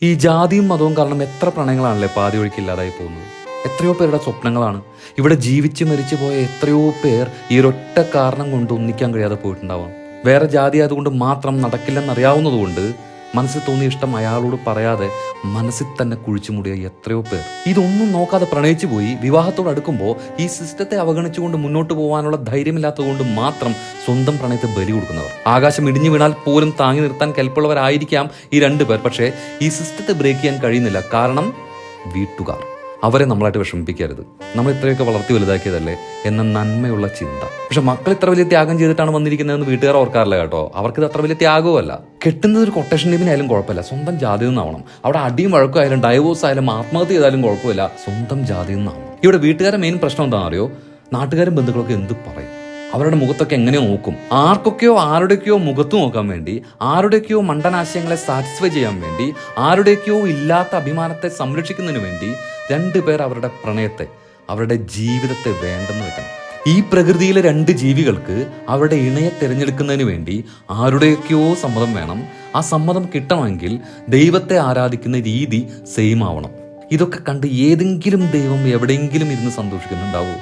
ഈ ജാതിയും മതവും കാരണം എത്ര പ്രണയങ്ങളാണല്ലേ പാതി വഴിക്കില്ലാതായി പോകുന്നത്. എത്രയോ പേരുടെ സ്വപ്നങ്ങളാണ്. ഇവിടെ ജീവിച്ച് മരിച്ചു പോയ എത്രയോ പേർ ഈ ഒരൊറ്റ കാരണം കൊണ്ട് ഒന്നിക്കാൻ കഴിയാതെ പോയിട്ടുണ്ടാവാം. വേറെ ജാതി ആയതുകൊണ്ട് മാത്രം നടക്കില്ലെന്നറിയാവുന്നതുകൊണ്ട് മനസ്സിൽ തോന്നിയ ഇഷ്ടം അയാളോട് പറയാതെ മനസ്സിൽ തന്നെ കുഴിച്ചു മൂടിയ എത്രയോ പേർ. ഇതൊന്നും നോക്കാതെ പ്രണയിച്ചു പോയി വിവാഹത്തോട് അടുക്കുമ്പോൾ ഈ സിസ്റ്റത്തെ അവഗണിച്ചുകൊണ്ട് മുന്നോട്ട് പോകാനുള്ള ധൈര്യമില്ലാത്തതുകൊണ്ട് മാത്രം സ്വന്തം പ്രണയത്തെ ബലി കൊടുക്കുന്നവർ. ആകാശം ഇടിഞ്ഞു വീണാൽ പോലും താങ്ങി നിർത്താൻ കെൽപ്പുള്ളവരായിരിക്കാം ഈ രണ്ടുപേർ. പക്ഷേ ഈ സിസ്റ്റത്തെ ബ്രേക്ക് ചെയ്യാൻ കഴിയുന്നില്ല. കാരണം വീട്ടുകാർ. അവരെ നമ്മളായിട്ട് വിഷമിപ്പിക്കരുത്. നമ്മൾ ഇത്രയൊക്കെ വളർത്തി വലുതാക്കിയതല്ലേ എന്ന നന്മയുള്ള ചിന്ത. പക്ഷെ മക്കൾ ഇത്ര വലിയ ത്യാഗം ചെയ്തിട്ടാണ് വന്നിരിക്കുന്നതെന്ന് വീട്ടുകാർ ഓർക്കാറില്ല കേട്ടോ. അവർക്കിത് അത്ര വലിയ ത്യാഗവുമല്ല. കെട്ടുന്നത് ഒരു കൊട്ടേഷൻ ടീമിനായാലും കുഴപ്പമില്ല, സ്വന്തം ജാതിയിൽ നിന്നാവണം. അവിടെ അടിയും വഴക്കും ആയാലും ഡൈവോഴ്സ് ആയാലും ആത്മഹത്യ ചെയ്താലും കുഴപ്പമില്ല, സ്വന്തം ജാതിയിൽ നിന്നാവണം. ഇവിടെ വീട്ടുകാരുടെ മെയിൻ പ്രശ്നം എന്താണെന്ന് അറിയോ? നാട്ടുകാരും ബന്ധുക്കളൊക്കെ എന്ത് പറയും, അവരുടെ മുഖത്തൊക്കെ എങ്ങനെയോ നോക്കും. ആർക്കൊക്കെയോ ആരുടെയൊക്കെയോ മുഖത്ത് നോക്കാൻ വേണ്ടി, ആരുടെയൊക്കെയോ മണ്ടനാശയങ്ങളെ സാറ്റിസ്ഫൈ ചെയ്യാൻ വേണ്ടി, ആരുടെയൊക്കെയോ ഇല്ലാത്ത അഭിമാനത്തെ സംരക്ഷിക്കുന്നതിന് വേണ്ടി രണ്ടുപേർ അവരുടെ പ്രണയത്തെ, അവരുടെ ജീവിതത്തെ വേണ്ടെന്ന് വെക്കണം. ഈ പ്രകൃതിയിലെ രണ്ട് ജീവികൾക്ക് അവരുടെ ഇണയെ തിരഞ്ഞെടുക്കുന്നതിന് വേണ്ടി ആരുടെയൊക്കെയോ സമ്മതം വേണം. ആ സമ്മതം കിട്ടണമെങ്കിൽ ദൈവത്തെ ആരാധിക്കുന്ന രീതി സെയിം ആവണം. ഇതൊക്കെ കണ്ട് ഏതെങ്കിലും ദൈവം എവിടെയെങ്കിലും ഇരുന്ന് സന്തോഷിക്കുന്നുണ്ടാവോ?